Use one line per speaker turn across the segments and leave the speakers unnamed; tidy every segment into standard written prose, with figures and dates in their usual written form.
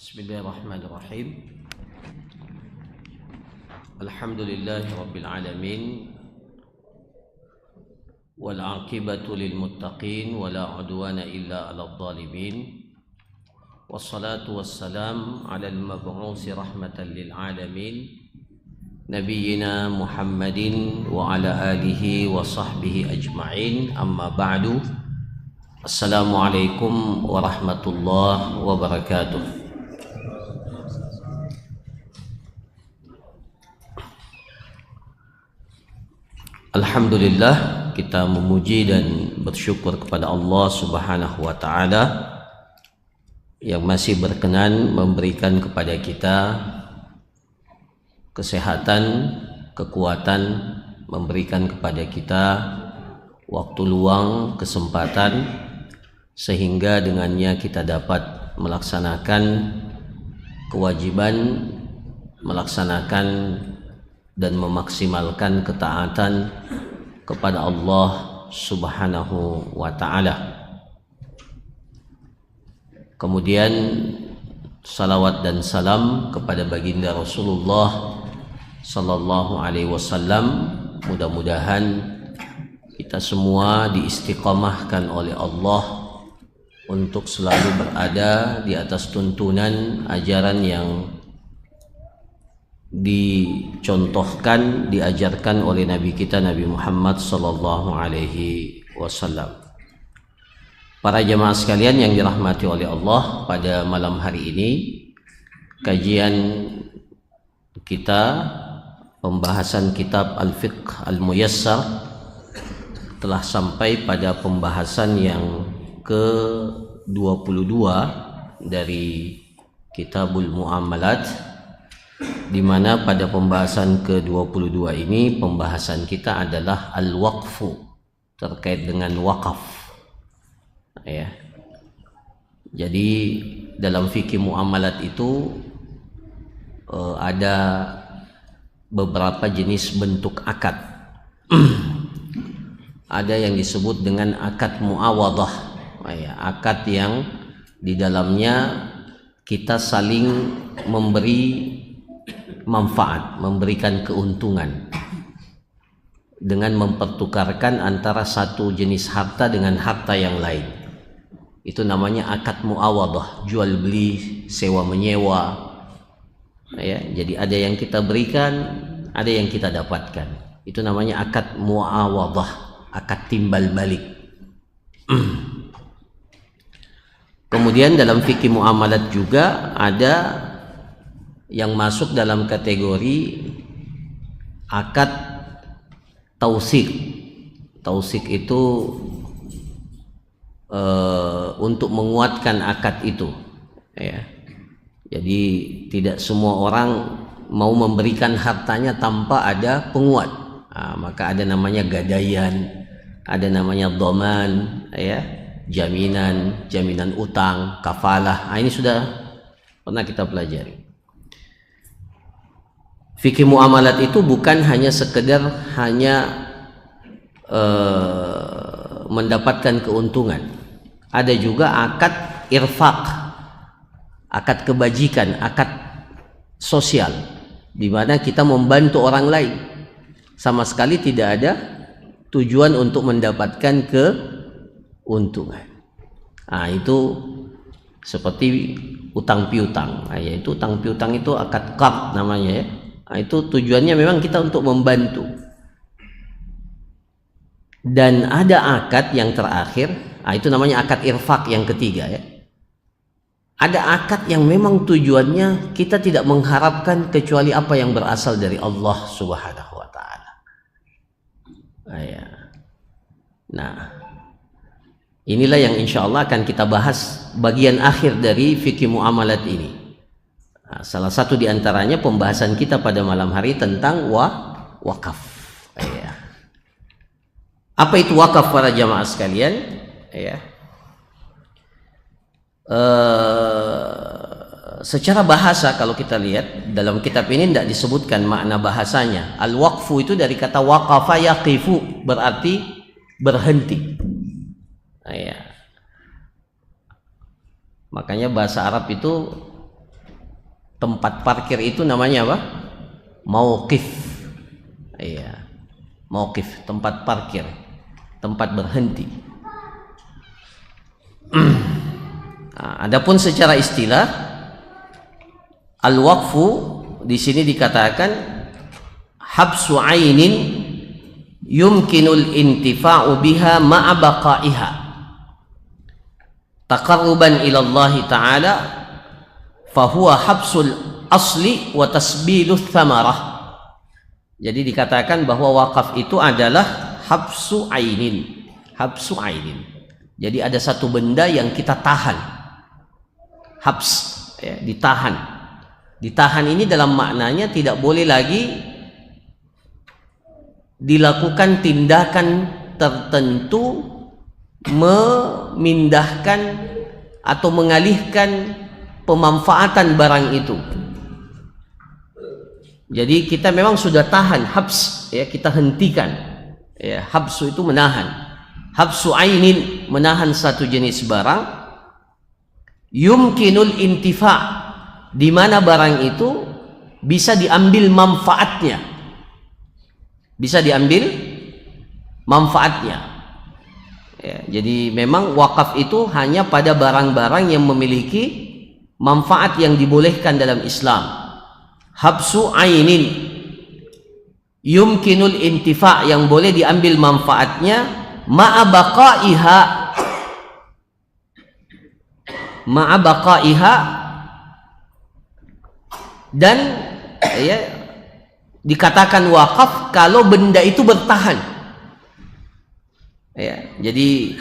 Bismillahirrahmanirrahim. Alhamdulillahi rabbil alamin. Wal 'aqibatu lil muttaqin wa la 'udwana illa 'alal zalimin. Wassalatu wassalam 'alal mab'uusi rahmatan lil alamin, nabiyyina Muhammadin wa 'ala alihi wa sahbihi ajma'in. Amma ba'du. Assalamualaikum warahmatullahi wabarakatuh. Alhamdulillah, kita memuji dan bersyukur kepada Allah Subhanahu wa taala yang masih berkenan memberikan kepada kita kesehatan, kekuatan, memberikan kepada kita waktu luang, kesempatan, sehingga dengannya kita dapat melaksanakan kewajiban, melaksanakan dan memaksimalkan ketaatan kepada Allah Subhanahu wa ta'ala. Kemudian salawat dan salam kepada baginda Rasulullah sallallahu alaihi wasallam. Mudah-mudahan kita semua diistiqamahkan oleh Allah untuk selalu berada di atas tuntunan ajaran yang dicontohkan, diajarkan oleh Nabi kita Nabi Muhammad sallallahu alaihi wasallam. Para jemaah sekalian yang dirahmati oleh Allah, pada malam hari ini kajian kita, pembahasan kitab Al-Fiqh Al-Muyassar, telah sampai pada pembahasan yang ke-22 dari Kitabul Muamalat, di mana pada pembahasan ke-22 ini pembahasan kita adalah al-waqfu, terkait dengan wakaf. Ya. Jadi dalam fikih muamalat itu ada beberapa jenis bentuk akad. Ada yang disebut dengan akad muawadhah, ya, akad yang di dalamnya kita saling memberi manfaat, memberikan keuntungan dengan mempertukarkan antara satu jenis harta dengan harta yang lain. Itu namanya akad muawadhah, jual beli, sewa menyewa. Ya, jadi ada yang kita berikan, ada yang kita dapatkan. Itu namanya akad muawadhah, akad timbal balik. Kemudian dalam fikih muamalat juga ada yang masuk dalam kategori akad tausik. Tausik itu untuk menguatkan akad itu, ya. Jadi tidak semua orang mau memberikan hartanya tanpa ada penguat. Maka ada namanya gadaian, ada namanya dhaman, ya, jaminan utang, kafalah. Ini sudah pernah kita pelajari. Fikih muamalat itu bukan hanya sekedar mendapatkan keuntungan. Ada juga akad irfaq, akad kebajikan, akad sosial, di mana kita membantu orang lain. Sama sekali tidak ada tujuan untuk mendapatkan keuntungan. Itu seperti utang piutang. Yaitu utang piutang itu akad qard namanya, ya. Itu tujuannya memang kita untuk membantu. Dan ada akad yang terakhir, itu namanya akad irfaq yang ketiga, ya. Ada akad yang memang tujuannya kita tidak mengharapkan kecuali apa yang berasal dari Allah Subhanahu wa taala. Nah, inilah yang insya Allah akan kita bahas bagian akhir dari fikih muamalat ini. Salah satu di antaranya pembahasan kita pada malam hari tentang wakaf. Ya. Apa itu wakaf para jamaah sekalian? Ya. Secara bahasa kalau kita lihat dalam kitab ini tidak disebutkan makna bahasanya. Al-waqfu itu dari kata waqafa yaqifu, berarti berhenti. Ya. Makanya bahasa Arab itu tempat parkir itu namanya apa? Mauqif. Iya. Mauqif, tempat parkir, tempat berhenti. Adapun secara istilah, al-waqfu di sini dikatakan habsu ainin yumkinul intifa'u biha ma'a baqaiha taqarruban ila Allah Ta'ala fahuwa habsul asli wa tasbiluth thamarah. Jadi dikatakan bahwa wakaf itu adalah habsu ainin. Habsu ainin. Jadi ada satu benda yang kita tahan. Habs, ya, ditahan. Ditahan ini dalam maknanya tidak boleh lagi dilakukan tindakan tertentu memindahkan atau mengalihkan pemanfaatan barang itu. Jadi kita memang sudah tahan, habs, ya, kita hentikan. Ya, habsu itu menahan. Habsu ainin, menahan satu jenis barang. Yumkinul intifa', di mana barang itu bisa diambil manfaatnya. Bisa diambil manfaatnya. Ya, jadi memang wakaf itu hanya pada barang-barang yang memiliki manfaat yang dibolehkan dalam Islam. Habsu ainin yumkinul intifa', yang boleh diambil manfaatnya ma'a baqaiha dan ya, dikatakan wakaf kalau benda itu bertahan. Ya, jadi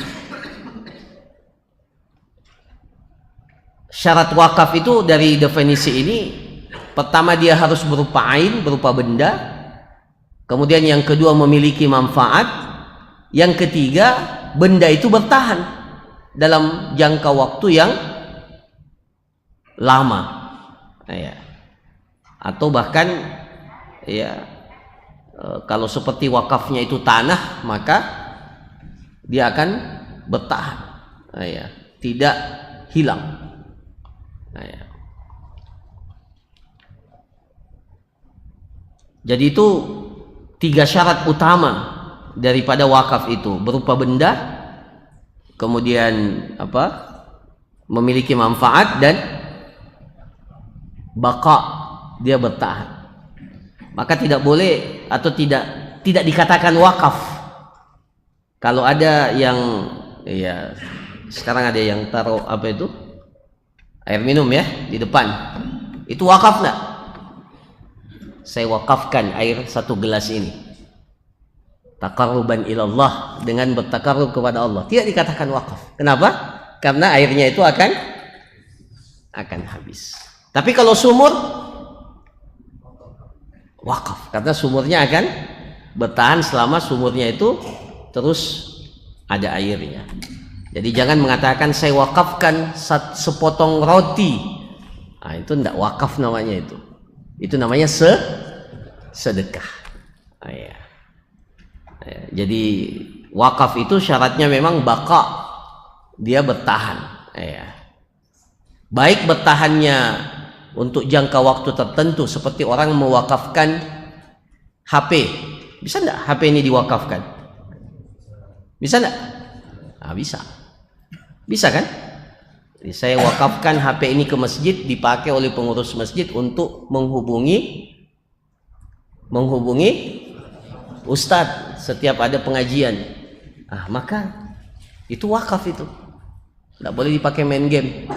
syarat wakaf itu dari definisi ini, pertama dia harus berupa ain, berupa benda. Kemudian yang kedua memiliki manfaat. Yang ketiga, benda itu bertahan dalam jangka waktu yang lama. Ya. Atau bahkan ya, kalau seperti wakafnya itu tanah, maka dia akan bertahan. Ya, tidak hilang. Ya. Jadi itu 3 syarat utama daripada wakaf itu, berupa benda, kemudian apa? Memiliki manfaat, dan baqa, dia bertahan. Maka tidak boleh atau tidak dikatakan wakaf. Kalau ada yang ya, sekarang ada yang taruh apa itu? Air minum ya di depan. Itu wakaf enggak? Saya wakafkan air 1 gelas ini, taqarruban ilallah, dengan bertakarrub kepada Allah. Tidak dikatakan wakaf. Kenapa? Karena airnya itu akan habis. Tapi kalau sumur, wakaf, karena sumurnya akan bertahan selama sumurnya itu terus ada airnya. Jadi jangan mengatakan saya wakafkan sepotong roti. Nah, itu tidak wakaf namanya itu. Itu namanya sedekah. Nah, ya. Ya, jadi wakaf itu syaratnya memang baqa, dia bertahan. Ya. Baik bertahannya untuk jangka waktu tertentu, seperti orang mewakafkan HP. Bisa enggak HP ini diwakafkan? Bisa enggak? Nah, bisa. Bisa kan? Jadi saya wakafkan HP ini ke masjid, dipakai oleh pengurus masjid untuk menghubungi ustadz setiap ada pengajian. Maka itu wakaf itu. Tidak boleh dipakai main game.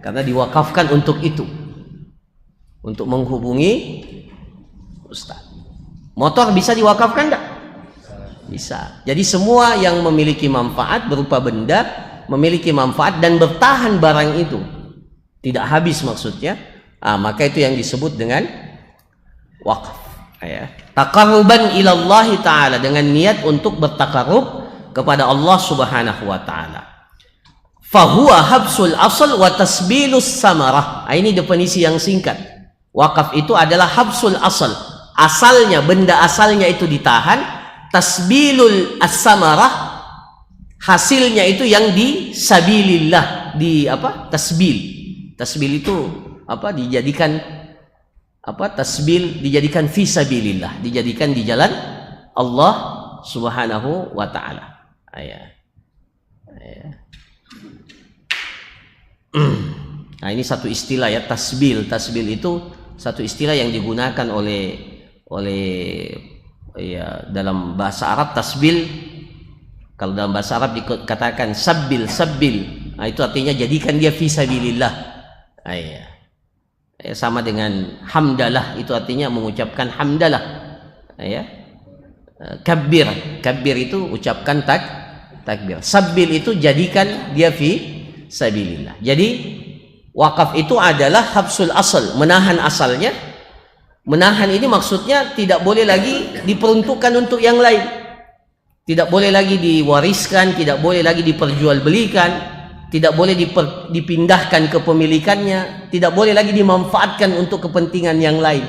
Karena diwakafkan untuk itu. Untuk menghubungi ustadz. Motor bisa diwakafkan enggak? Bisa. Jadi semua yang memiliki manfaat berupa benda, memiliki manfaat dan bertahan barang itu, tidak habis maksudnya, maka itu yang disebut dengan wakaf. Ya. Taqarruban ilallahi ta'ala, dengan niat untuk bertakarrub kepada Allah subhanahu wa ta'ala. Fahuwa habsul asal wa tasbilus samarah. Ini definisi yang singkat. Wakaf itu adalah habsul asal, asalnya, benda asalnya itu ditahan. Tasbilul as-samarah, hasilnya itu yang di sabilillah, di apa? Tasbil Tasbil itu apa? Dijadikan apa? Tasbil dijadikan fisabilillah, dijadikan di jalan Allah Subhanahu wa taala. Nah, ini satu istilah ya, tasbil. Tasbil itu satu istilah yang digunakan oleh ya, dalam bahasa Arab. Tasbil, kalau dalam bahasa Arab dikatakan sabbil. Nah, itu artinya jadikan dia fisabilillah. Sama dengan hamdalah, itu artinya mengucapkan hamdalah. Kabbir itu ucapkan takbir. Sabbil itu jadikan dia fi sabilillah. Jadi wakaf itu adalah habsul asal, menahan asalnya. Menahan ini maksudnya tidak boleh lagi diperuntukkan untuk yang lain, tidak boleh lagi diwariskan, tidak boleh lagi diperjualbelikan, tidak boleh dipindahkan kepemilikannya, tidak boleh lagi dimanfaatkan untuk kepentingan yang lain,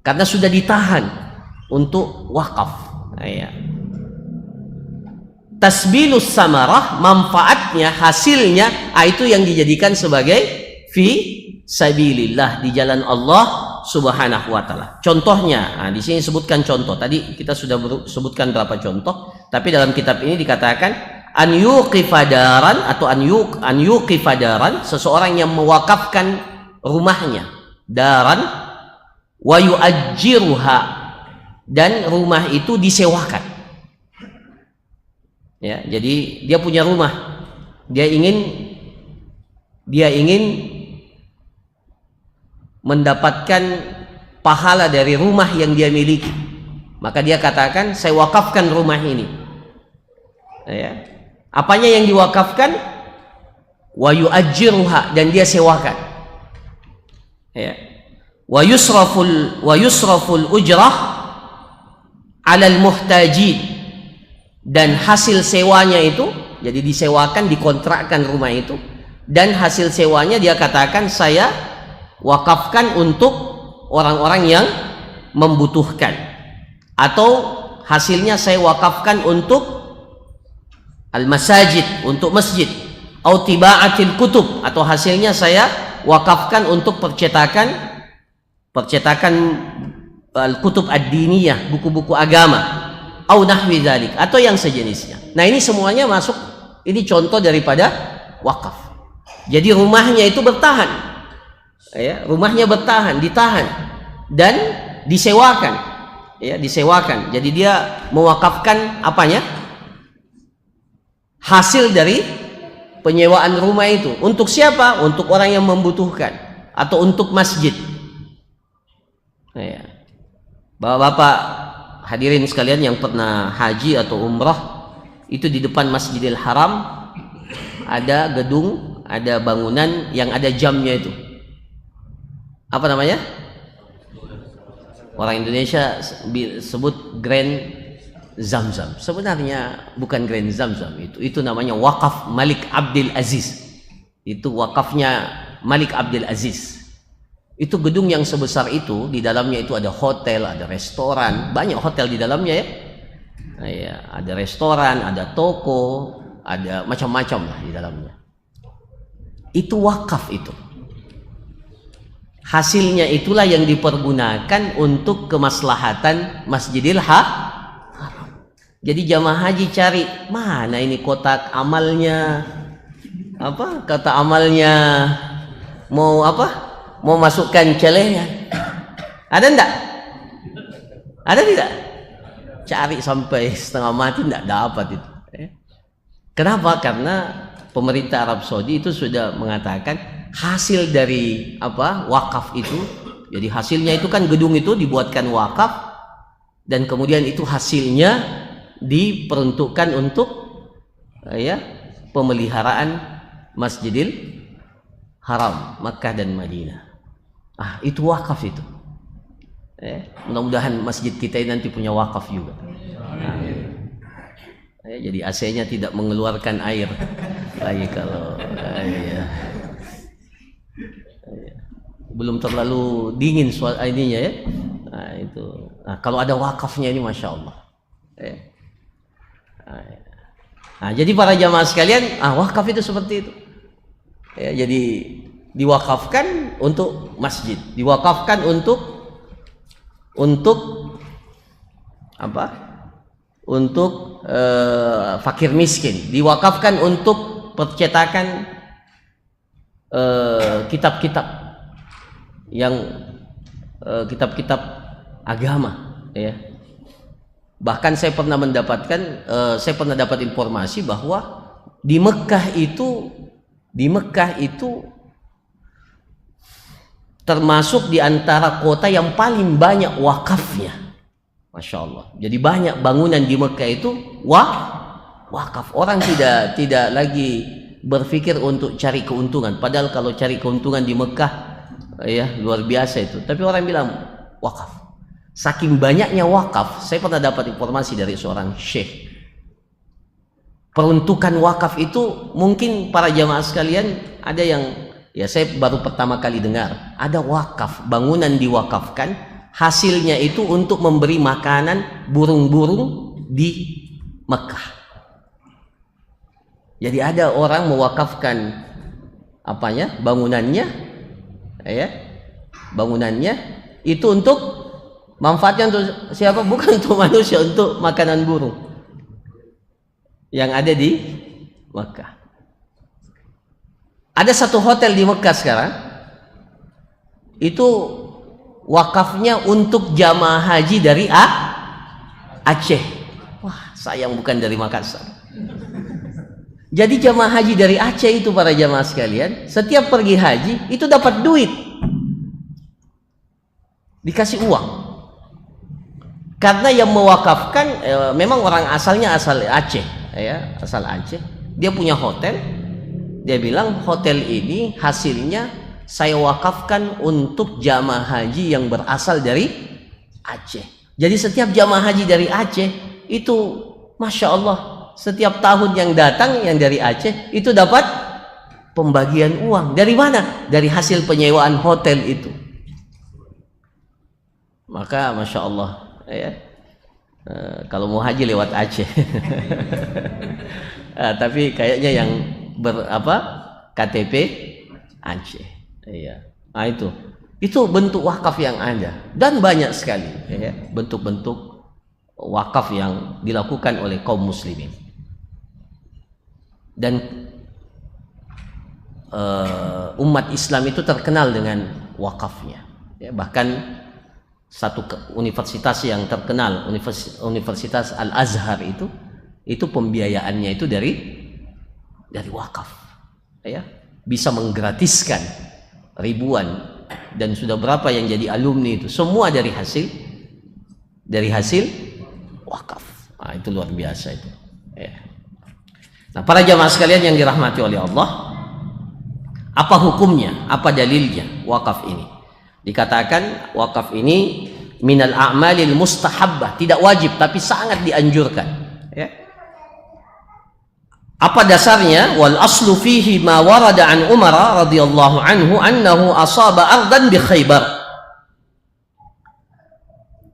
karena sudah ditahan untuk wakaf. Tasbilus samarah, manfaatnya, hasilnya, itu yang dijadikan sebagai fi sabilillah, di jalan Allah Subhanahu wa taala. Contohnya, di sini sebutkan contoh. Tadi kita sudah sebutkan berapa contoh, tapi dalam kitab ini dikatakan an yuqifadaran atau an yuqifadaran, seseorang yang mewakafkan rumahnya, daran, wa yu'ajjiruha, dan rumah itu disewakan. Ya, jadi dia punya rumah, dia ingin mendapatkan pahala dari rumah yang dia miliki, maka dia katakan saya wakafkan rumah ini. Apanya yang diwakafkan? Wa yu'ajjiruha, dan dia sewakan. Wa yusraful ujrah 'alal muhtajin, dan hasil sewanya itu, jadi disewakan, dikontrakkan rumah itu, dan hasil sewanya dia katakan saya wakafkan untuk orang-orang yang membutuhkan, atau hasilnya saya wakafkan untuk al-masajid, untuk masjid, atau tibaatil kutub, atau hasilnya saya wakafkan untuk percetakan al-kutub ad-diniyah, buku-buku agama, au nahwi dzalik, atau yang sejenisnya. Nah, ini semuanya masuk, ini contoh daripada wakaf. Jadi rumahnya itu bertahan, rumahnya bertahan, ditahan dan disewakan, disewakan. Jadi dia mewakafkan apanya? Hasil dari penyewaan rumah itu untuk siapa? Untuk orang yang membutuhkan atau untuk masjid. Bapak-bapak hadirin sekalian yang pernah haji atau umrah, itu di depan Masjidil Haram ada gedung, ada bangunan yang ada jamnya itu. Apa namanya? Orang Indonesia sebut Grand Zamzam. Sebenarnya bukan Grand Zamzam, itu namanya wakaf Malik Abdul Aziz. Itu wakafnya Malik Abdul Aziz. Itu gedung yang sebesar itu, di dalamnya itu ada hotel, ada restoran, banyak hotel di dalamnya ya. Ada restoran, ada toko, ada macam-macam lah di dalamnya. Itu wakaf itu. Hasilnya itulah yang dipergunakan untuk kemaslahatan Masjidil Haram. Jadi jamaah haji cari mana ini kotak amalnya, kata amalnya, mau mau masukkan celehnya, ada enggak? Ada tidak? Cari sampai setengah mati enggak dapat itu. Kenapa? Karena pemerintah Arab Saudi itu sudah mengatakan hasil dari wakaf itu, jadi hasilnya itu kan gedung itu dibuatkan wakaf, dan kemudian itu hasilnya diperuntukkan untuk pemeliharaan Masjidil Haram Makkah dan Madinah. Itu wakaf itu. Mudah-mudahan masjid kita ini nanti punya wakaf juga. Jadi AC-nya tidak mengeluarkan air lagi kalau belum terlalu dingin ininya ya. Itu. Kalau ada wakafnya ini masya Allah. Jadi para jamaah sekalian, wakaf itu seperti itu. Jadi diwakafkan untuk masjid, diwakafkan untuk apa? Untuk fakir miskin, diwakafkan untuk percetakan kitab-kitab yang kitab-kitab agama, ya. Bahkan saya pernah dapat informasi bahwa di Mekah itu termasuk di antara kota yang paling banyak wakafnya. Masya Allah. Jadi banyak bangunan di Mekah itu wakaf. Orang tidak lagi berpikir untuk cari keuntungan. Padahal kalau cari keuntungan di Mekah, ya luar biasa itu. Tapi orang bilang wakaf. Saking banyaknya wakaf, saya pernah dapat informasi dari seorang syekh. Peruntukan wakaf itu mungkin para jamaah sekalian ada yang, ya saya baru pertama kali dengar, ada wakaf, bangunan diwakafkan, hasilnya itu untuk memberi makanan burung-burung di Mekah. Jadi ada orang mewakafkan bangunannya, ya, bangunannya itu untuk manfaatnya untuk siapa? Bukan untuk manusia, untuk makanan burung yang ada di Mekah. Ada satu hotel di Mekah sekarang, itu wakafnya untuk jamaah haji dari Aceh. Wah, sayang bukan dari Makassar. Jadi jamaah haji dari Aceh itu, para jamaah sekalian, setiap pergi haji itu dapat duit, dikasih uang. Karena yang mewakafkan memang orang asalnya asal Aceh, ya, asal Aceh. Dia punya hotel. Dia bilang hotel ini hasilnya saya wakafkan untuk jamaah haji yang berasal dari Aceh. Jadi setiap jamaah haji dari Aceh itu, Masya Allah, setiap tahun yang datang yang dari Aceh itu dapat pembagian uang. Dari mana? Dari hasil penyewaan hotel itu. Maka Masya Allah, ya, kalau mau haji lewat Aceh. Tapi kayaknya yang KTP Aceh, iya. Nah itu bentuk wakaf yang ada, dan banyak sekali, ya, bentuk-bentuk wakaf yang dilakukan oleh kaum muslimin. Dan umat Islam itu terkenal dengan wakafnya, ya. Bahkan satu universitas yang terkenal, Universitas Al-Azhar itu pembiayaannya itu dari wakaf, ya, bisa menggratiskan ribuan, dan sudah berapa yang jadi alumni itu semua dari hasil wakaf. Nah, itu luar biasa itu, ya. Nah, para jamaah sekalian yang dirahmati oleh Allah, apa hukumnya, apa dalilnya wakaf ini? Dikatakan wakaf ini minal a'malil mustahabbah, tidak wajib tapi sangat dianjurkan, ya. Apa dasarnya? Wal aslu fihi ma warada an Umar radhiyallahu anhu annahu asaba ardan bi Khaybar.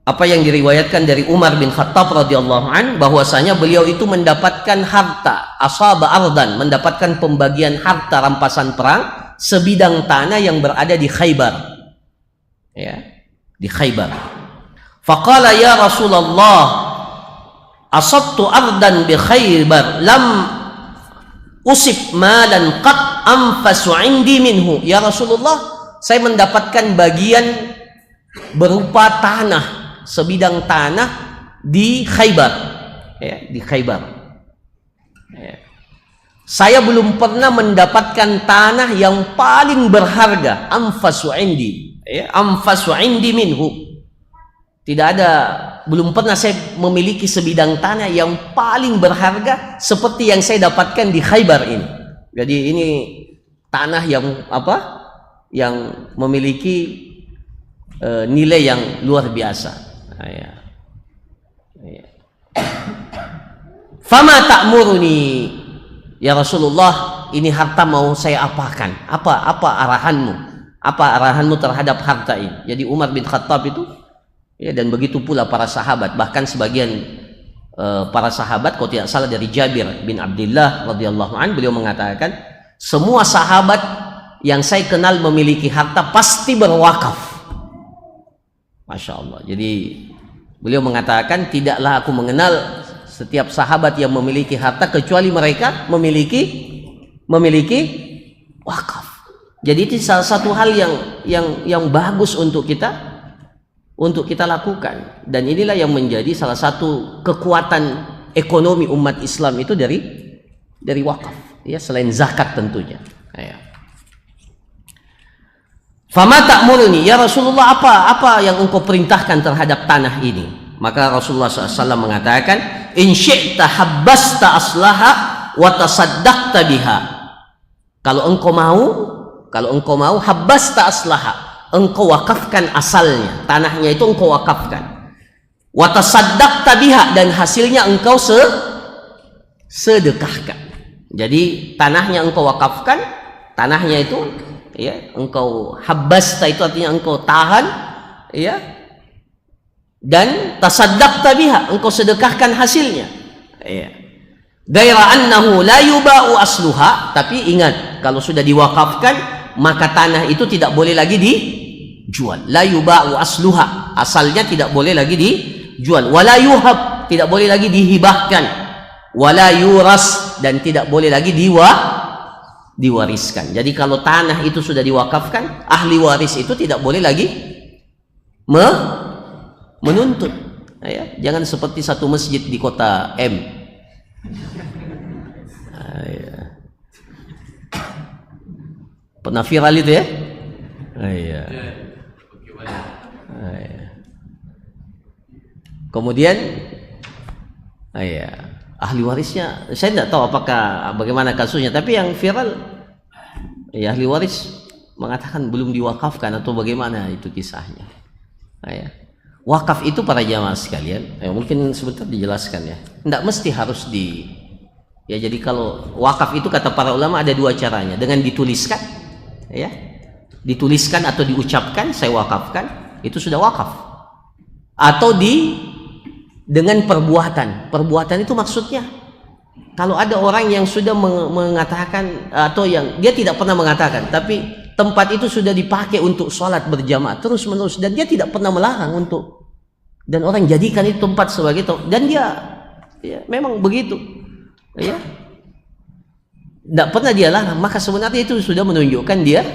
Apa yang diriwayatkan dari Umar bin Khattab radhiyallahu an, bahwasanya beliau itu mendapatkan harta, asaba ardan, mendapatkan pembagian harta rampasan perang sebidang tanah yang berada di Khaybar, ya, di Khaybar. Faqala ya Rasulullah, asabtu ardan bi Khaybar lam usib malan qat anfasu indi minhu. Ya Rasulullah, saya mendapatkan bagian berupa tanah, sebidang tanah di Khaybar, ya, di Khaybar, ya. Saya belum pernah mendapatkan tanah yang paling berharga, anfasu indi, ya, anfasu indi minhu. Tidak ada, belum pernah saya memiliki sebidang tanah yang paling berharga seperti yang saya dapatkan di Khaybar ini. Jadi ini tanah yang yang memiliki nilai yang luar biasa. Ya. Ya. Fama ta'muruni, ya Rasulullah, ini harta mau saya apakan? Apa arahanmu? Apa arahanmu terhadap harta ini? Jadi Umar bin Khattab itu, ya, dan begitu pula para sahabat, bahkan sebagian para sahabat, kalau tidak salah dari Jabir bin Abdullah radhiyallahu an, beliau mengatakan semua sahabat yang saya kenal memiliki harta pasti berwakaf. Masya Allah. Jadi beliau mengatakan, tidaklah aku mengenal setiap sahabat yang memiliki harta kecuali mereka memiliki wakaf. Jadi itu salah satu hal yang bagus untuk kita lakukan, dan inilah yang menjadi salah satu kekuatan ekonomi umat Islam itu dari wakaf, ya, selain zakat tentunya. Ya. Fama ta'muruni, ya Rasulullah, apa yang engkau perintahkan terhadap tanah ini? Maka Rasulullah SAW mengatakan, in syi'ta habbasta aslaha wa tasaddaqta biha. Kalau engkau mau habbasta aslaha, engkau wakafkan asalnya, tanahnya itu engkau wakafkan. Wa tasaddaqta biha, dan hasilnya engkau sedekahkan. Jadi tanahnya engkau wakafkan, tanahnya itu, ya, engkau habbasta itu artinya engkau tahan, ya, dan tasaddaqta biha, engkau sedekahkan hasilnya, ya. Gaira annahu la yuba'u asluha, tapi ingat, kalau sudah diwakafkan maka tanah itu tidak boleh lagi dijual. La yuba'u asluha, asalnya tidak boleh lagi dijual. Wala yuhab, tidak boleh lagi dihibahkan. Wala yuras, dan tidak boleh lagi diwariskan. Jadi kalau tanah itu sudah diwakafkan, ahli waris itu tidak boleh lagi menuntut. Ya, jangan seperti satu masjid di kota M. Ya. Pernah viral itu ya? Ya. Ya. Kemudian, ya, ahli warisnya, saya tidak tahu bagaimana kasusnya, tapi yang viral, ya, ahli waris mengatakan belum diwakafkan atau bagaimana itu kisahnya. Ya. Wakaf itu para jamaah sekalian, mungkin sebentar dijelaskan ya. Tidak mesti harus ya, jadi kalau wakaf itu kata para ulama ada dua caranya, dengan dituliskan, ya, dituliskan atau diucapkan, saya wakafkan, itu sudah wakaf. Atau dengan perbuatan itu maksudnya, kalau ada orang yang sudah mengatakan, atau yang dia tidak pernah mengatakan, tapi tempat itu sudah dipakai untuk sholat berjamaah terus menerus, dan dia tidak pernah melarang dan orang jadikan itu tempat sebagai dan dia, ya, memang begitu, ya, tidak pernah dia larang, maka sebenarnya itu sudah menunjukkan dia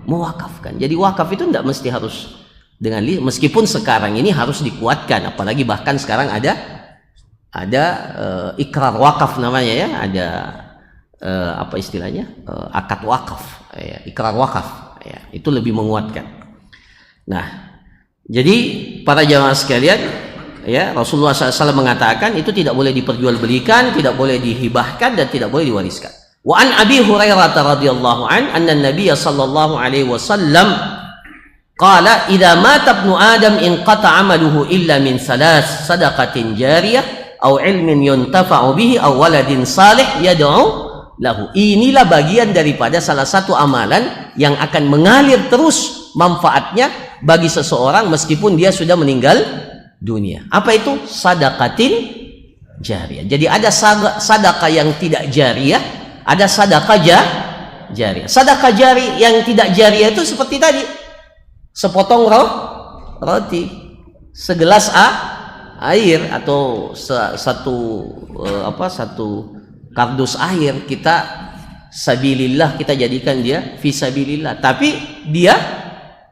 mewakafkan. Jadi wakaf itu tidak mesti harus meskipun sekarang ini harus dikuatkan, apalagi bahkan sekarang ada ikrar wakaf namanya, ya, ada apa istilahnya, akad wakaf, ya, ikrar wakaf, ya, itu lebih menguatkan. Nah, jadi para jamaah sekalian, ya, Rasulullah SAW mengatakan itu tidak boleh diperjualbelikan, tidak boleh dihibahkan, dan tidak boleh diwariskan. Wa an Abi Hurairah radhiyallahu anna Nabiy sallallahu alaihi wasallam qala idza mata ibnu adam inqata 'amaluhu illa min salas, sadaqatin jariyah aw ilmin yuntafa'u bihi aw waladin salih yad'u lahu. Inilah bagian daripada salah satu amalan yang akan mengalir terus manfaatnya bagi seseorang meskipun dia sudah meninggal dunia. Apa itu? Sadaqatin jariyah. Jadi ada sedekah yang tidak jariyah, ada sedekah jariyah. Sedekah jariyah yang tidak jariyah itu seperti tadi, sepotong roti, segelas air, atau satu kardus air, kita sabilillah, kita jadikan dia fi sabilillah. Tapi dia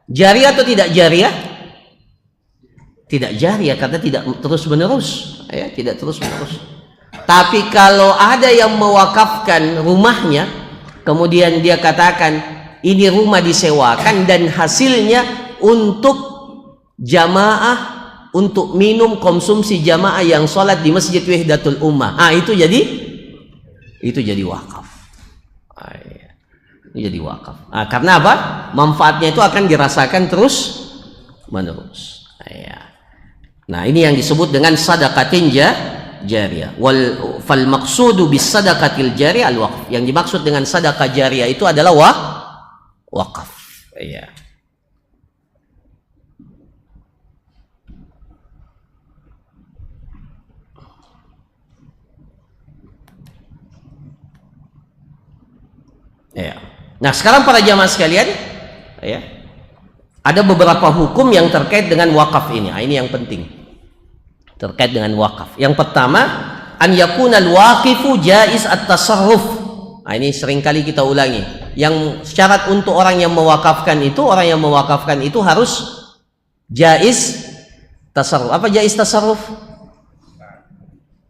jariyah atau tidak jariyah? Tidak jariyah, karena tidak terus menerus, ya, tidak terus menerus. Tapi kalau ada yang mewakafkan rumahnya, kemudian dia katakan ini rumah disewakan dan hasilnya untuk jamaah, untuk minum konsumsi jamaah yang sholat di Masjid Wahdatul Ummah, itu jadi wakaf. Itu jadi wakaf. Karena apa? Manfaatnya itu akan dirasakan terus menerus. Nah, ini yang disebut dengan sadaqatin jariyah. Fal maqsudu bis sadaqatil jariyah al waqf. Yang dimaksud dengan sedekah jariyah itu adalah wakaf. Ya. Ya. Nah, sekarang para jamaah sekalian, ya, ada beberapa hukum yang terkait dengan wakaf ini. Nah, ini yang penting terkait dengan wakaf. Yang pertama, an yakunal waqifu jaiz at-tasarruf. Nah, ini seringkali kita ulangi. Yang syarat untuk orang yang mewakafkan itu harus jaiz tasarruf. Apa jaiz tasarruf?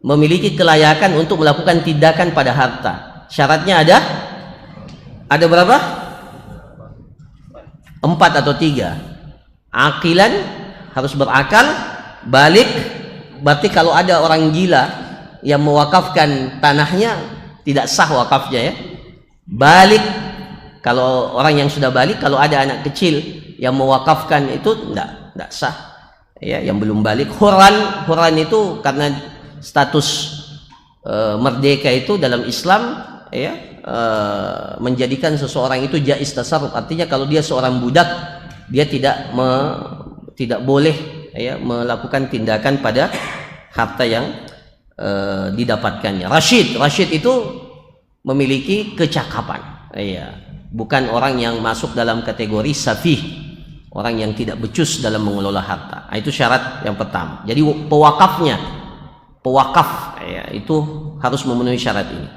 Memiliki kelayakan untuk melakukan tindakan pada harta. Syaratnya ada berapa? 4 atau 3. Aqilan, harus berakal. Balik, berarti kalau ada orang gila yang mewakafkan tanahnya, tidak sah wakafnya, ya. Balik, kalau orang yang sudah balik. Kalau ada anak kecil yang mewakafkan itu tidak sah, ya, yang belum balik. Huran itu karena status merdeka itu dalam Islam, ya, menjadikan seseorang itu jaiz tasarruf. Artinya kalau dia seorang budak, dia tidak boleh, ya, melakukan tindakan pada harta yang didapatkannya. Rasyid itu memiliki kecakapan, ya, bukan orang yang masuk dalam kategori safih, orang yang tidak becus dalam mengelola harta. Itu syarat yang pertama. Jadi pewakaf, ya, itu harus memenuhi syarat ini.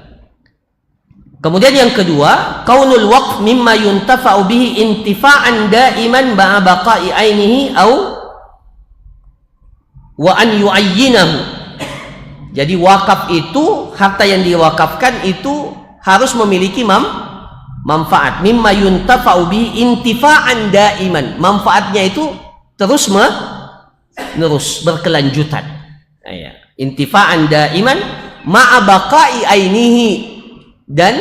Kemudian yang kedua, kaunul waqf mimma yuntafa'u bihi intifa'an daiman ma'a baqa'i ainihi au wa an yu'ayyinahu. Jadi wakaf itu, harta yang diwakafkan itu harus memiliki manfaat. Mimma yuntafa'u bihi intifa'an daiman. Manfaatnya itu terus menerus, berkelanjutan. Ya. Intifa'an daiman ma'a baqa'i ainihi, dan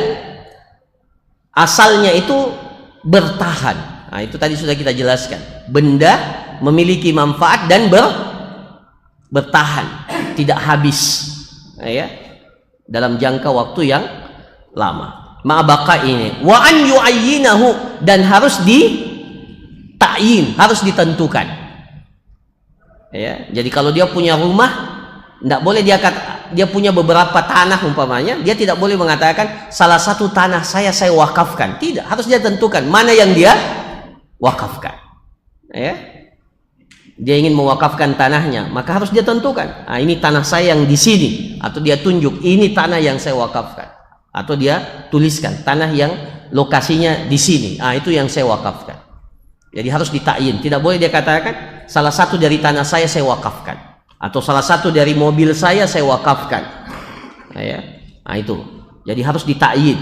asalnya itu bertahan. Nah, itu tadi sudah kita jelaskan. Benda memiliki manfaat dan bertahan, tidak habis, ya, dalam jangka waktu yang lama. Ma'a baqa'i ini. Wa an yu'ayyinahu, dan harus ditakyin, harus ditentukan. Ya, jadi kalau dia punya rumah, tidak boleh dia punya beberapa tanah umpamanya, dia tidak boleh mengatakan salah satu tanah saya wakafkan. Tidak, harus dia tentukan mana yang dia wakafkan. Ya, dia ingin mewakafkan tanahnya, maka harus dia tentukan. Nah, ini tanah saya yang di sini, atau dia tunjuk ini tanah yang saya wakafkan, atau dia tuliskan tanah yang lokasinya di sini. Nah, itu yang saya wakafkan. Jadi harus ditakyin. Tidak boleh dia katakan salah satu dari tanah saya wakafkan, atau salah satu dari mobil saya wakafkan. Nah, ya. Nah, itu. Jadi harus ditakyin.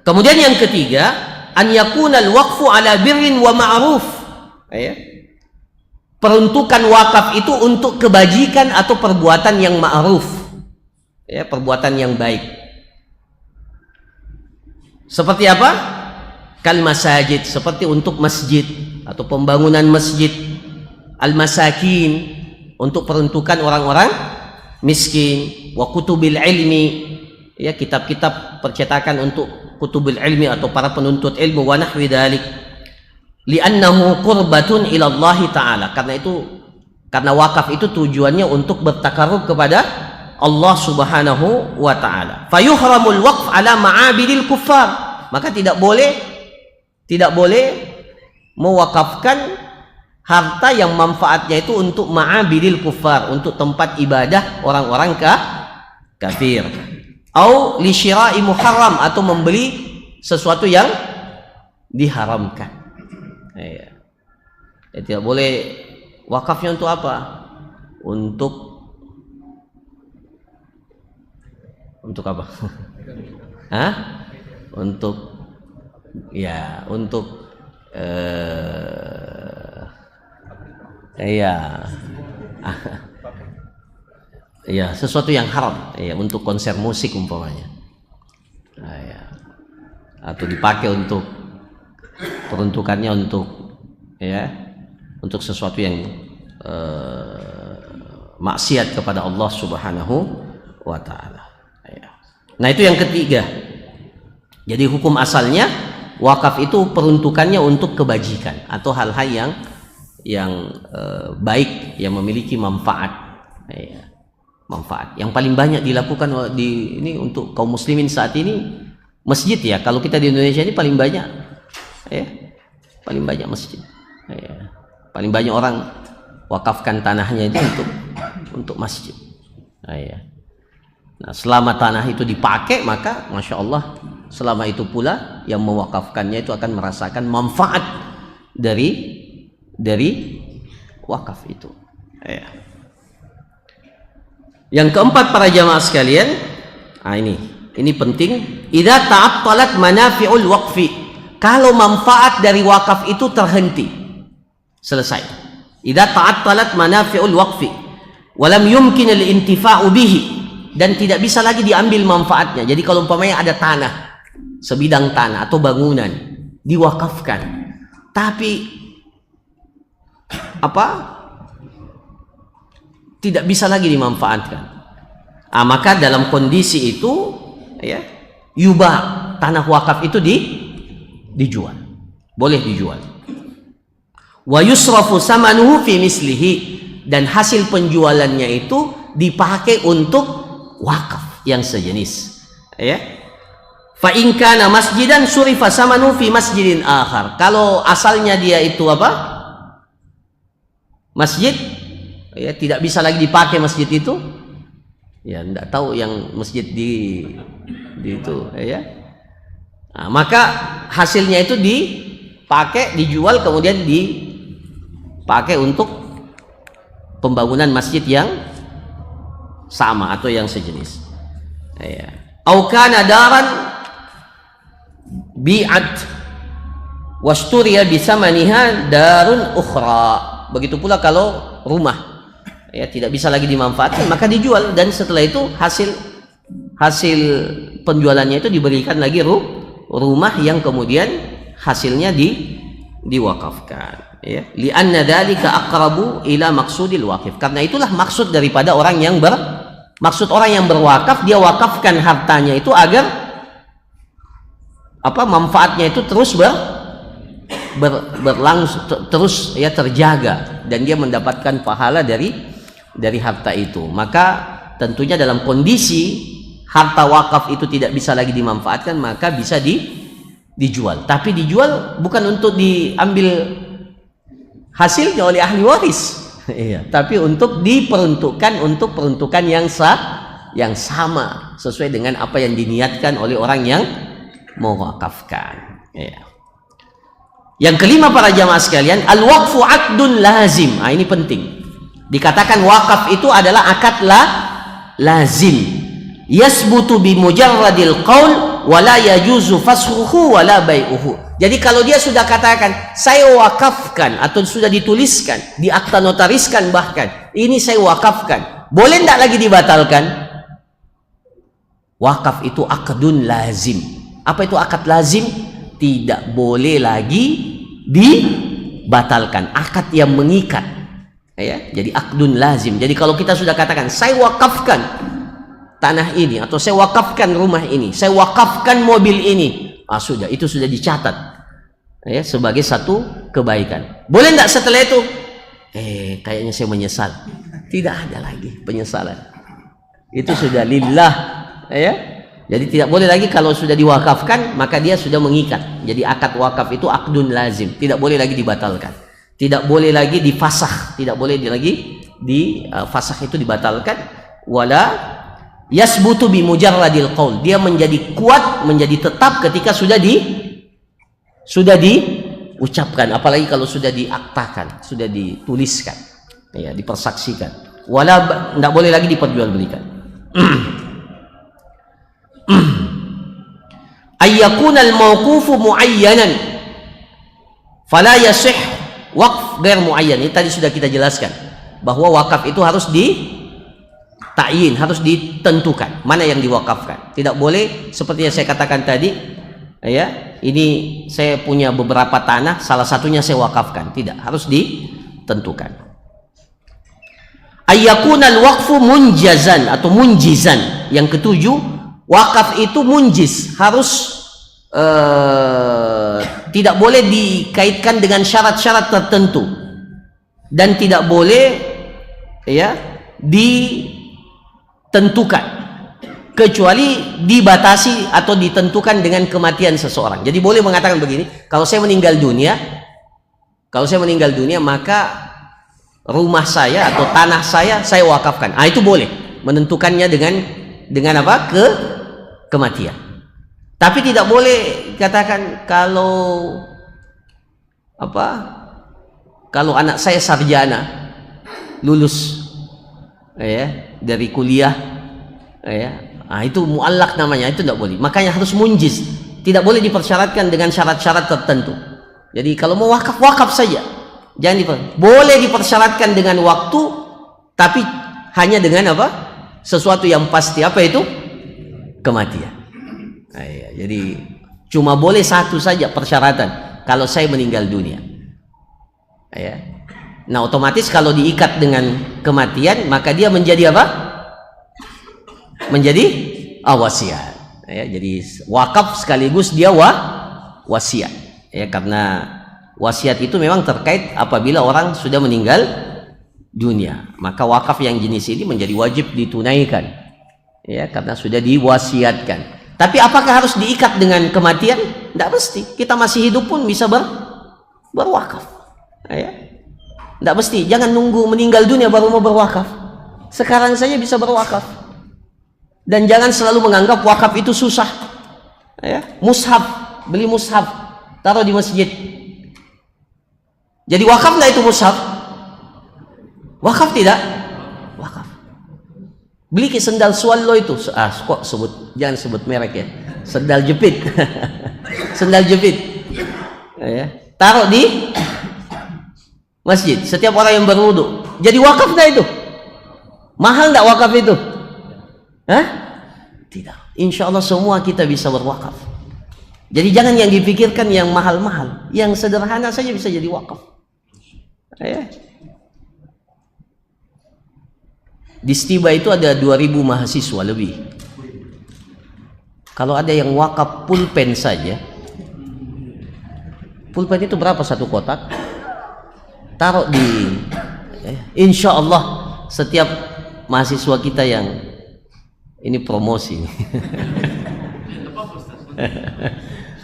Kemudian yang ketiga, an yakunal waqfu ala birrin wa ma'ruf. Nah, ya. Peruntukan wakaf itu untuk kebajikan atau perbuatan yang ma'ruf. Ya, perbuatan yang baik. Seperti apa? Kal masajid, seperti untuk masjid atau pembangunan masjid. Al masakin, untuk peruntukan orang-orang miskin. Wa kutubil ilmi, ya, kitab-kitab percetakan untuk kutubil ilmi atau para penuntut ilmu. Wa nahwi dzalik, li'annahu qurbatun ila Allah taala. Karena wakaf itu tujuannya untuk bertakarrub kepada Allah Subhanahu wa taala. Fayuhramul waqf ala ma'abidil kuffar. Maka tidak boleh mewakafkan harta yang manfaatnya itu untuk ma'abidil kuffar, untuk tempat ibadah orang-orang kafir. Au li syira'i muharram, atau membeli sesuatu yang diharamkan. Ya. Tidak boleh. Wakafnya untuk apa? Untuk apa? Hah? Untuk ya, sesuatu yang haram, ya, untuk konser musik umpamanya. Nah, ya. Atau dipakai untuk peruntukannya untuk sesuatu yang maksiat kepada Allah Subhanahu wa taala. Ya. Nah, itu yang ketiga. Jadi hukum asalnya wakaf itu peruntukannya untuk kebajikan atau hal-hal yang baik, yang memiliki manfaat. Ya. manfaat. Yang paling banyak dilakukan ini untuk kaum muslimin saat ini masjid ya. Kalau kita di Indonesia ini paling banyak ya, paling banyak masjid. Ya. Paling banyak orang wakafkan tanahnya itu untuk masjid. Ya. Nah, selama tanah itu dipakai, maka masya Allah, selama itu pula yang mewakafkannya itu akan merasakan manfaat dari wakaf itu. Ya. Yang keempat para jamaah sekalian, ini penting. Idza ta'attalat manafi'ul waqfi, kalau manfaat dari wakaf itu terhenti, selesai. Idza ta'attalat manafi'ul waqfi wa lam yumkin al-intifa'u bihi, dan tidak bisa lagi diambil manfaatnya. Jadi kalau umpamanya ada tanah, sebidang tanah atau bangunan diwakafkan, tapi tidak bisa lagi dimanfaatkan, maka dalam kondisi itu ya, yubah, tanah wakaf itu dijual, boleh dijual. Wa yusrafu samanuhu fi mislihi, dan hasil penjualannya itu dipakai untuk wakaf yang sejenis ya. Fa in kana masjidan surifa samanu fi masjidin akhar, kalau asalnya dia itu masjid ya, tidak bisa lagi dipakai masjid itu ya, tidak tahu yang masjid di itu ya. Maka hasilnya itu dipakai, dijual, kemudian dipakai untuk pembangunan masjid yang sama atau yang sejenis ya. Au kana daran bi'at wasturiya bisamaniha darun ukhra, begitu pula kalau rumah ya tidak bisa lagi dimanfaatkan, maka dijual, dan setelah itu hasil penjualannya itu diberikan lagi rumah yang kemudian hasilnya diwakafkan ya. Li'anna dzalika aqrabu ila maqsudil waqif, karena itulah maksud daripada orang yang berwakaf, dia wakafkan hartanya itu agar manfaatnya itu terus berlangsung, terus ya, terjaga, dan dia mendapatkan pahala dari harta itu. Maka tentunya dalam kondisi harta wakaf itu tidak bisa lagi dimanfaatkan, maka bisa dijual. Tapi dijual bukan untuk diambil hasilnya oleh ahli waris iya, tapi untuk diperuntukkan untuk peruntukan yang sama sesuai dengan apa yang diniatkan oleh orang yang mewakafkan iya. Yang kelima para jamaah sekalian, al-waqfu aqdun lazim. Ini penting. Dikatakan wakaf itu adalah akad lazim. Yasbutu bi mujarradil qaul wa la yajuzu fasxuhu wa la bai'uhu. Jadi kalau dia sudah katakan saya wakafkan, atau sudah dituliskan, di akta notariskan, bahkan ini saya wakafkan, boleh tidak lagi dibatalkan? Wakaf itu aqdun lazim. Apa itu akad lazim? Tidak boleh lagi dibatalkan, akad yang mengikat ya. Jadi akdun lazim. Jadi kalau kita sudah katakan saya wakafkan tanah ini, atau saya wakafkan rumah ini, saya wakafkan mobil ini, sudah, itu sudah dicatat ya sebagai satu kebaikan. Boleh tidak setelah itu kayaknya saya menyesal? Tidak ada lagi penyesalan, itu sudah lillah ya. Jadi tidak boleh lagi, kalau sudah diwakafkan maka dia sudah mengikat. Jadi akad wakaf itu akdun lazim, tidak boleh lagi dibatalkan, tidak boleh lagi difasakh, tidak boleh lagi difasakh, itu dibatalkan. Wala yasbutu bi mujarradil qaul, dia menjadi kuat, menjadi tetap ketika sudah diucapkan, apalagi kalau sudah diaktakan, sudah dituliskan ya, dipersaksikan. Wala, tidak boleh lagi diperjualbelikan. Ayyakunal mawqufu muayyanan fala yasih waqf ghair muayyan. Ini tadi sudah kita jelaskan bahwa wakaf itu harus ta'yin, harus ditentukan mana yang diwakafkan. Tidak boleh seperti yang saya katakan tadi ya, ini saya punya beberapa tanah, salah satunya saya wakafkan. Tidak, harus ditentukan. Ayyakunal waqfu munjazan atau munjizan. Yang ketujuh, wakaf itu munjiz, harus tidak boleh dikaitkan dengan syarat-syarat tertentu, dan tidak boleh ya tentukan, kecuali dibatasi atau ditentukan dengan kematian seseorang. Jadi boleh mengatakan begini, kalau saya meninggal dunia maka rumah saya atau tanah saya wakafkan. Itu boleh menentukannya dengan apa? Kematian. Tapi tidak boleh katakan kalau anak saya sarjana lulus dari kuliah itu muallak namanya, itu tidak boleh. Makanya harus munjiz, tidak boleh dipersyaratkan dengan syarat-syarat tertentu. Jadi kalau mau wakaf saja, jangan boleh dipersyaratkan dengan waktu, tapi hanya dengan apa? Sesuatu yang pasti. Apa itu? Kematian. Jadi cuma boleh satu saja persyaratan, kalau saya meninggal dunia. Nah, otomatis kalau diikat dengan kematian, maka dia menjadi apa? Menjadi wasiat. Jadi wakaf sekaligus dia wasiat. Karena wasiat itu memang terkait apabila orang sudah meninggal dunia, maka wakaf yang jenis ini menjadi wajib ditunaikan, karena sudah diwasiatkan. Tapi apakah harus diikat dengan kematian? Tidak mesti. Kita masih hidup pun bisa berwakaf. Tidak mesti. Jangan nunggu meninggal dunia baru mau berwakaf. Sekarang saja bisa berwakaf. Dan jangan selalu menganggap wakaf itu susah. Mushaf, beli mushaf, taruh di masjid. Jadi wakaf nggak itu mushaf? Wakaf tidak? Wakaf. Beli ke sendal swallow itu, kok jangan sebut merek ya. Sendal jepit. Sendal jepit. Taruh di masjid setiap orang yang berwudu. Jadi wakaf nggak itu? Mahal nggak wakaf itu? Tidak. Insya Allah semua kita bisa berwakaf. Jadi jangan yang dipikirkan yang mahal-mahal, yang sederhana saja bisa jadi wakaf. Di Stiba itu ada 2000 mahasiswa lebih. Kalau ada yang wakaf pulpen saja, pulpen itu berapa satu kotak? Taruh di insya Allah setiap mahasiswa kita yang ini promosi.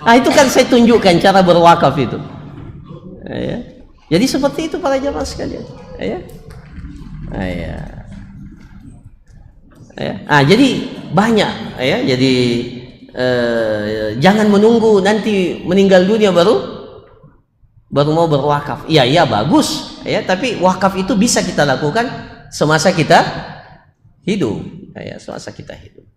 Itu kan saya tunjukkan cara berwakaf itu. Jadi seperti itu para jamaah sekalian. Jadi banyak jadi jangan menunggu nanti meninggal dunia baru mau berwakaf. Iya bagus tapi wakaf itu bisa kita lakukan semasa kita hidup. Semasa kita hidup.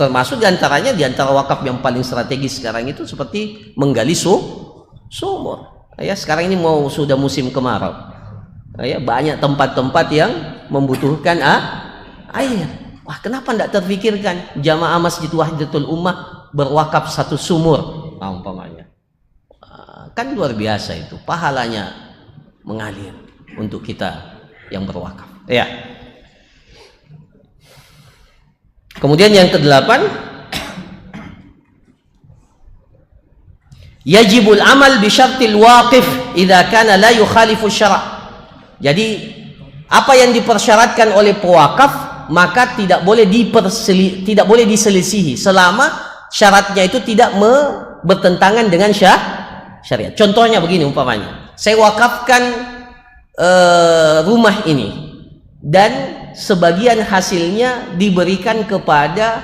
Termasuk diantaranya, diantara wakaf yang paling strategis sekarang itu seperti menggali sumur. Sekarang ini sudah musim kemarau. Banyak tempat-tempat yang membutuhkan air. Wah, kenapa tidak terpikirkan jamaah Masjid Wahdatul Ummah berwakaf satu sumur, umpamanya. Kan luar biasa itu, pahalanya mengalir untuk kita yang berwakaf. Kemudian yang ke-8, yajibul amal bi syartil waqif idza kana la yukhalifu syara'. Jadi apa yang dipersyaratkan oleh pewakaf maka tidak boleh diselisihi selama syaratnya itu tidak bertentangan dengan syariat. Contohnya begini umpamanya, saya wakafkan rumah ini dan sebagian hasilnya diberikan kepada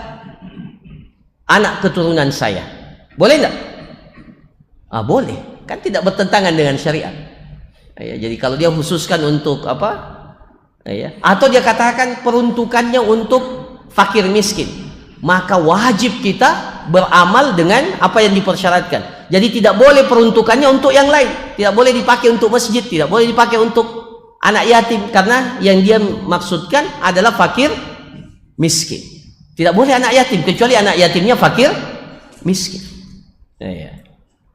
anak keturunan saya. Boleh enggak? Boleh. Kan tidak bertentangan dengan syariat. Jadi kalau dia khususkan untuk apa? Atau dia katakan peruntukannya untuk fakir miskin, maka wajib kita beramal dengan apa yang dipersyaratkan. Jadi tidak boleh peruntukannya untuk yang lain. Tidak boleh dipakai untuk masjid, tidak boleh dipakai untuk anak yatim, karena yang dia maksudkan adalah fakir miskin. Tidak boleh anak yatim, kecuali anak yatimnya fakir miskin.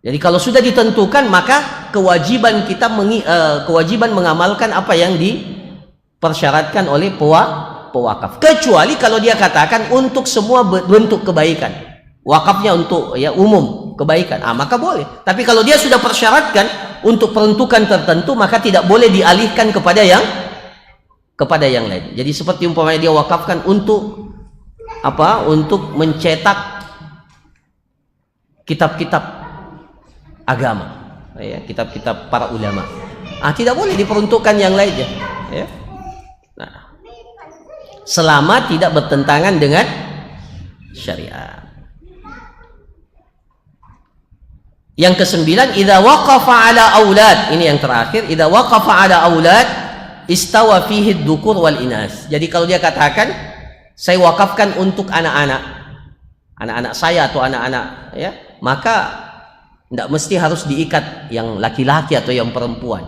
Jadi kalau sudah ditentukan, maka kewajiban kita kewajiban mengamalkan apa yang dipersyaratkan oleh pewakaf. Kecuali kalau dia katakan untuk semua bentuk kebaikan, wakafnya untuk umum kebaikan, maka boleh. Tapi kalau dia sudah persyaratkan untuk peruntukan tertentu, maka tidak boleh dialihkan kepada kepada yang lain. Jadi seperti umpamanya dia wakafkan untuk apa? Untuk mencetak kitab-kitab agama, ya, kitab-kitab para ulama. Tidak boleh diperuntukkan yang lainnya, ya. Nah, selama tidak bertentangan dengan syariat. Yang kesembilan, idza waqafa ala aulad. Ini yang terakhir, idza waqafa ala aulad istawa fihi ad-dukur wal inas. Jadi kalau dia katakan saya wakafkan untuk anak-anak saya atau anak-anak, ya, maka tidak mesti harus diikat yang laki-laki atau yang perempuan,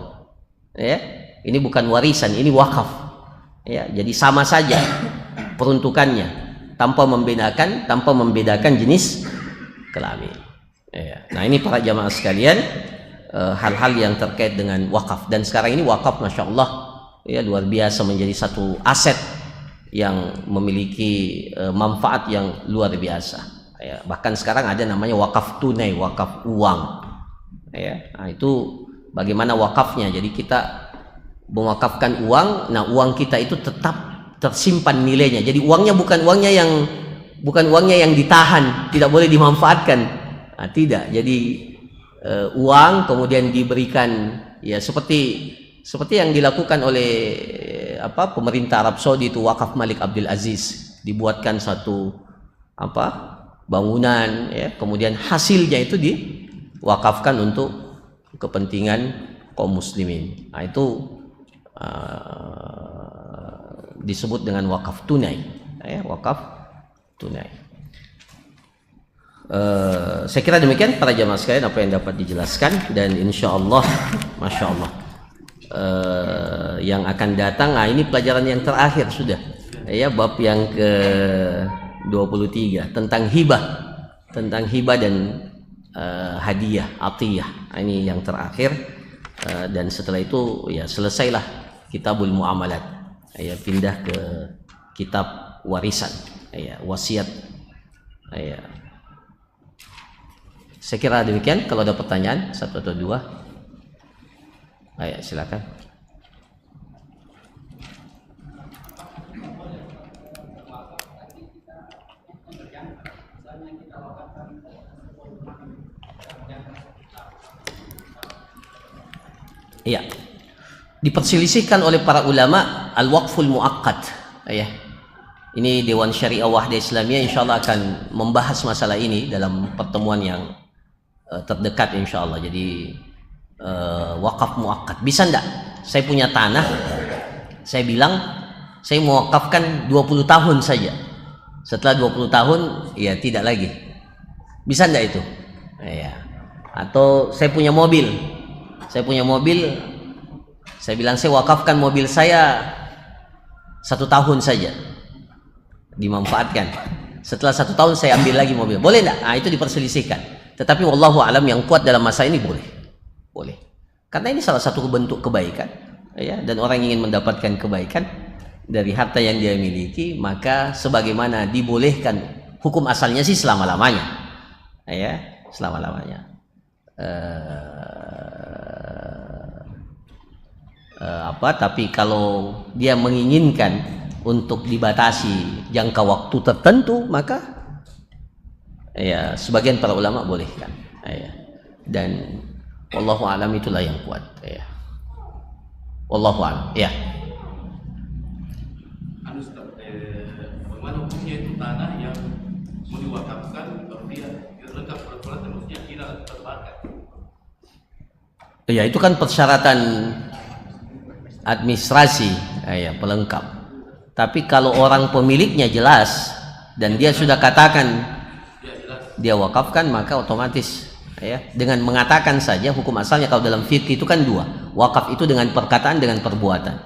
ya. Ini bukan warisan, ini wakaf, ya. Jadi sama saja peruntukannya tanpa membedakan jenis kelamin, ya. Nah, ini para jamaah sekalian, hal-hal yang terkait dengan wakaf. Dan sekarang ini wakaf, masya Allah, ya, luar biasa, menjadi satu aset yang memiliki manfaat yang luar biasa, ya. Bahkan sekarang ada namanya wakaf tunai, wakaf uang, ya. Nah, itu bagaimana wakafnya. Jadi kita mewakafkan uang, nah uang kita itu tetap tersimpan nilainya. Jadi uangnya bukan uangnya yang ditahan, tidak boleh dimanfaatkan. Nah, tidak. Jadi uang kemudian diberikan, ya, seperti yang dilakukan oleh pemerintah Arab Saudi itu, wakaf Malik Abdul Aziz, dibuatkan satu bangunan, ya, kemudian hasilnya itu diwakafkan untuk kepentingan kaum muslimin. Nah, itu disebut dengan wakaf tunai, ya, wakaf tunai. Saya kira demikian para jamaah sekalian apa yang dapat dijelaskan, dan insya Allah, masya Allah, yang akan datang, nah ini pelajaran yang terakhir sudah, ya, bab yang ke 23 tentang hibah dan hadiah, atiyah. Nah, ini yang terakhir, dan setelah itu, ya, selesailah kitabul muamalat, ya, pindah ke kitab warisan, ya, wasiat, ya. Saya kira demikian. Kalau ada pertanyaan satu atau dua, ayo silakan. Iya, diperselisihkan oleh para ulama al-waqful muaqqat, ya. Ini Dewan Syariah Wahda Islamiyah insyaallah akan membahas masalah ini dalam pertemuan yang terdekat insyaallah. Jadi wakaf muakkad, bisa enggak saya punya tanah, saya bilang saya mau wakafkan 20 tahun saja, setelah 20 tahun ya tidak lagi, bisa enggak itu, ya. Atau saya punya mobil, saya bilang saya wakafkan mobil saya 1 tahun saja, dimanfaatkan, setelah 1 tahun saya ambil lagi mobil, boleh enggak? Nah, itu diperselisihkan. Tetapi wallahu alam, yang kuat dalam masa ini boleh, karena ini salah satu bentuk kebaikan, ya, dan orang ingin mendapatkan kebaikan dari harta yang dia miliki, maka sebagaimana dibolehkan, hukum asalnya sih selama-lamanya, ya, selama-lamanya. Tapi kalau dia menginginkan untuk dibatasi jangka waktu tertentu, maka, ya, sebagian para ulama bolehkan, ya. Dan wallahu alam itulah yang kuat, ya. Wallahu alam, ya.
Bagaimana hukumnya itu tanah yang mau diwakafkan tapi dia lengkap peraturan terusnya tidak terbakar?
Ya, itu kan persyaratan administrasi, ya, pelengkap. Tapi kalau orang pemiliknya jelas dan dia sudah katakan dia wakafkan, maka otomatis, ya, dengan mengatakan saja. Hukum asalnya kalau dalam fikih itu kan dua, wakaf itu dengan perkataan, dengan perbuatan.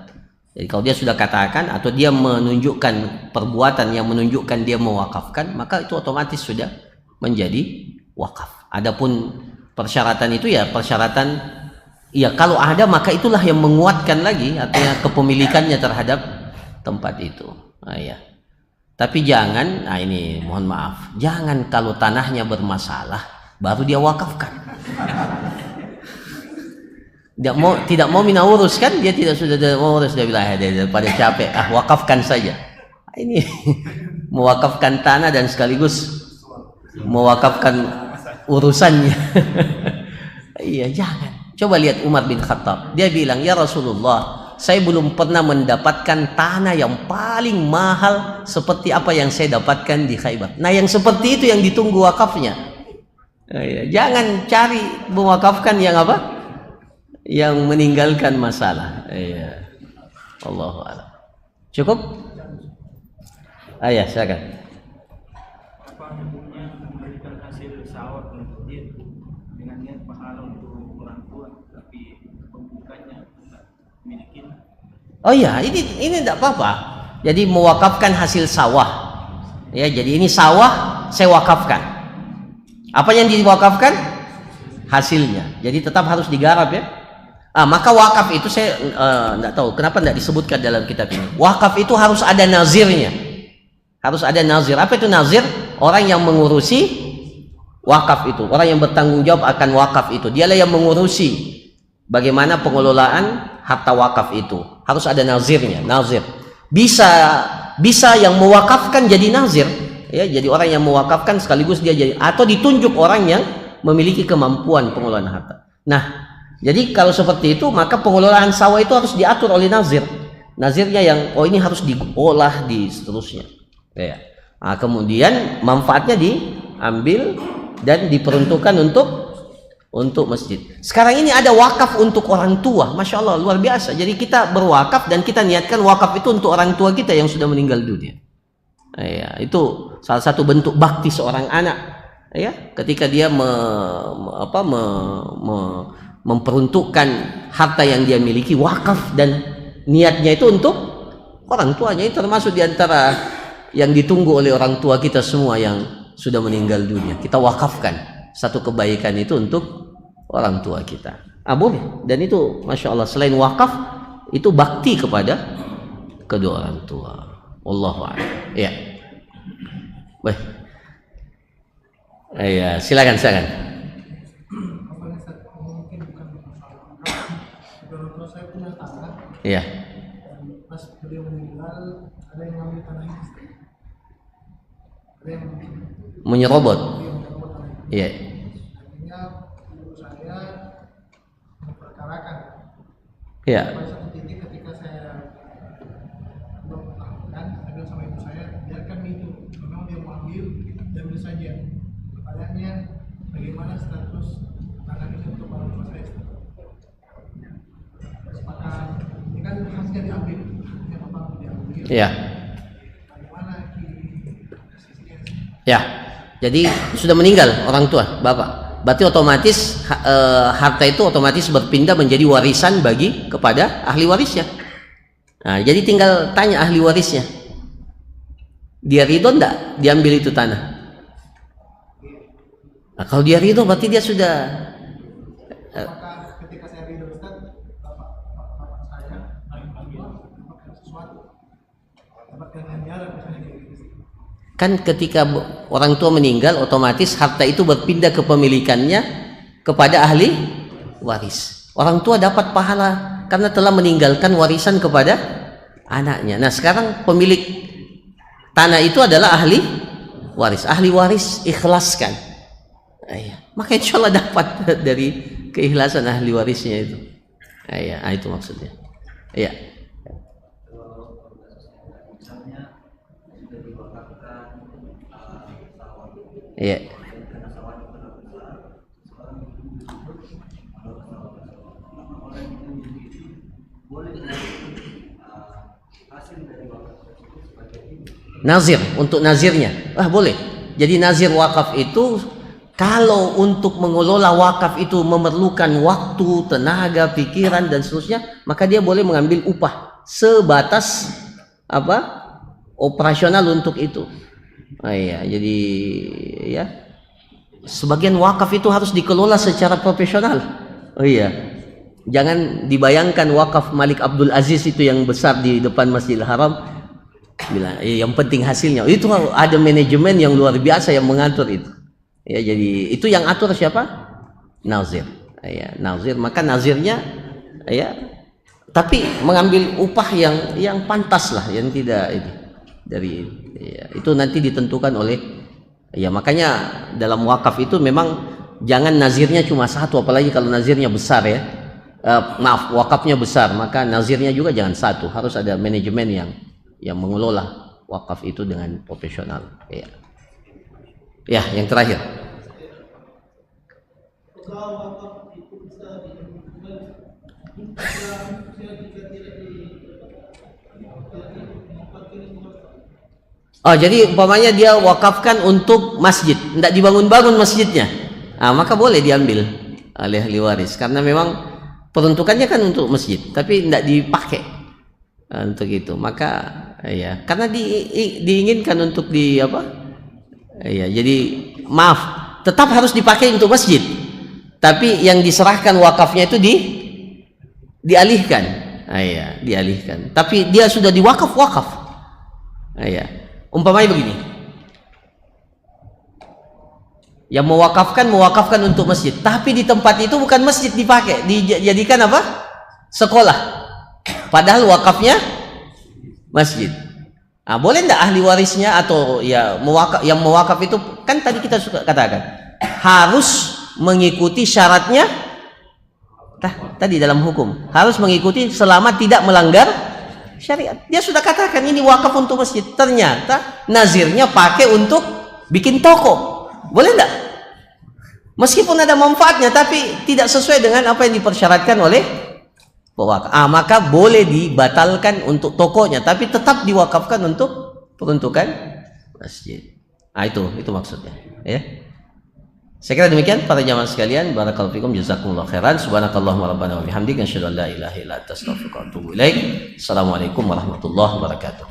Jadi kalau dia sudah katakan atau dia menunjukkan perbuatan yang menunjukkan dia mewakafkan, maka itu otomatis sudah menjadi wakaf. Adapun persyaratan itu, ya, persyaratan, ya, kalau ada maka itulah yang menguatkan lagi artinya kepemilikannya terhadap tempat itu, ya. Tapi jangan, nah ini mohon maaf, jangan kalau tanahnya bermasalah baru dia wakafkan. tidak mau mina urus kan, dia sudah mau urus, dia bilang daripada capek, wakafkan saja. Ini mewakafkan tanah dan sekaligus mewakafkan urusannya. Iya, jangan. Coba lihat Umar bin Khattab, dia bilang, ya Rasulullah, saya belum pernah mendapatkan tanah yang paling mahal seperti apa yang saya dapatkan di Khaybar. Nah, yang seperti itu yang ditunggu wakafnya. Jangan cari mewakafkan yang apa? Yang meninggalkan masalah. Iya. Allahu a'lam. Cukup? Ayah, silakan.
Apa hukumnya memberikan hasil sawah untuk dia dengan niat pahala untuk orang tua, tapi pembukannya tidak memiliki?
Oh iya, ini tidak apa-apa. Jadi mewakafkan hasil sawah. Ya, jadi ini sawah saya wakafkan. Apa yang diwakafkan? Hasilnya. Jadi tetap harus digarap ya. Maka wakaf itu saya tidak tahu kenapa tidak disebutkan dalam kitab ini. Wakaf itu harus ada nazirnya. Harus ada nazir. Apa itu nazir? Orang yang mengurusi wakaf itu. Orang yang bertanggung jawab akan wakaf itu. Dialah yang mengurusi bagaimana pengelolaan harta wakaf itu. Harus ada nazirnya. Nazir. Bisa yang mewakafkan jadi nazir. Ya, jadi orang yang mewakafkan sekaligus dia jadi, atau ditunjuk orang yang memiliki kemampuan pengelolaan harta. Nah, jadi kalau seperti itu, maka pengelolaan sawah itu harus diatur oleh nazir. Nazirnya yang ini harus diolah di seterusnya. Ya. Kemudian manfaatnya diambil dan diperuntukkan untuk masjid. Sekarang ini ada wakaf untuk orang tua, masya Allah, luar biasa. Jadi kita berwakaf dan kita niatkan wakaf itu untuk orang tua kita yang sudah meninggal dunia. Ya, itu salah satu bentuk bakti seorang anak. Ya, ketika dia memperuntukkan harta yang dia miliki wakaf dan niatnya itu untuk orang tuanya. Itu termasuk diantara yang ditunggu oleh orang tua kita semua yang sudah meninggal dunia. Kita wakafkan satu kebaikan itu untuk orang tua kita. Boleh. Dan itu masya Allah, selain wakaf itu bakti kepada kedua orang tua. Wallahu a'lam. Ya. Baik. Ya, silakan. Iya.
Pas beliau meninggal, ada yang ngambil tanah itu. Ada yang
Menyerobot. Iya.
Akhirnya ibu saya memperkarakan.
Iya.
Pada satu titik ketika saya belum melakukan, saya bilang sama ibu saya, biarkan itu. Memang dia mau ambil, diambil saja. Pertanyaannya, bagaimana status tanah itu untuk orang tua saya? Sepakat. Kan hasilnya diambil, yang apa diambil.
Iya.
Bagaimana sisinya?
Ya. Jadi sudah meninggal orang tua, bapak. Berarti otomatis harta itu otomatis berpindah menjadi warisan kepada ahli warisnya. Nah, jadi tinggal tanya ahli warisnya. Dia ridho enggak diambil itu tanah? Nah, kalau dia ridho berarti dia sudah
Apakah ketika saya ridho Ustaz, bapak saya dapatkan sesuatu, dapatkan ganjaran misalnya gitu.
kan ketika orang tua meninggal otomatis harta itu berpindah kepemilikannya kepada ahli waris. Orang tua dapat pahala karena telah meninggalkan warisan kepada anaknya. Nah, sekarang pemilik tanah itu adalah ahli waris. Ahli waris ikhlaskan. Maka insya Allah dapat dari keikhlasan ahli warisnya itu. Itu maksudnya. Iya. Iya. Nazir, untuk nazirnya. Boleh. Jadi nazir wakaf itu kalau untuk mengelola wakaf itu memerlukan waktu, tenaga, pikiran dan seterusnya, maka dia boleh mengambil upah sebatas operasional untuk itu. Jadi ya sebagian wakaf itu harus dikelola secara profesional. Jangan dibayangkan wakaf Malik Abdul Aziz itu yang besar di depan Masjidil Haram bilang yang penting hasilnya. Itu ada manajemen yang luar biasa yang mengatur itu. Jadi itu yang atur siapa? Nazir. Nazir. Maka nazirnya ya, tapi mengambil upah yang pantas lah, yang tidak ini dari ya, itu nanti ditentukan oleh ya, makanya dalam wakaf itu memang jangan nazirnya cuma satu, apalagi kalau nazirnya besar ya. Maaf, wakafnya besar, maka nazirnya juga jangan satu, harus ada manajemen yang mengelola wakaf itu dengan profesional. Ya, ya yang terakhir. Oh, jadi umpamanya dia wakafkan untuk masjid, tidak dibangun-bangun masjidnya, maka boleh diambil oleh ahli waris, karena memang peruntukannya kan untuk masjid, tapi tidak dipakai untuk itu. Maka ya, karena diinginkan untuk di apa? Ya, jadi maaf, tetap harus dipakai untuk masjid, tapi yang diserahkan wakafnya itu dialihkan. Ya, dialihkan. Tapi dia sudah diwakaf. Ya, umpamanya begini. Yang mewakafkan untuk masjid, tapi di tempat itu bukan masjid dipakai, dijadikan apa? Sekolah. Padahal wakafnya masjid. Boleh enggak ahli warisnya atau ya yang mewakaf itu, kan tadi kita suka katakan harus mengikuti syaratnya. Tadi dalam hukum harus mengikuti selama tidak melanggar syariat. Dia sudah katakan ini wakaf untuk masjid, ternyata nazirnya pakai untuk bikin toko. Boleh enggak? Meskipun ada manfaatnya, tapi tidak sesuai dengan apa yang dipersyaratkan oleh pewakaf. Maka boleh dibatalkan untuk tokonya, tapi tetap diwakafkan untuk peruntukan masjid. Itu maksudnya. Ya. Saya kira demikian para jamaah sekalian. Barakallahu fikum, jazakumullahu khairan. Subhanakallahumma rabbana wa bihamdika asyhadu an la ilaha illa anta astaghfiruka wa atubu ilaik. Assalamualaikum warahmatullahi wabarakatuh.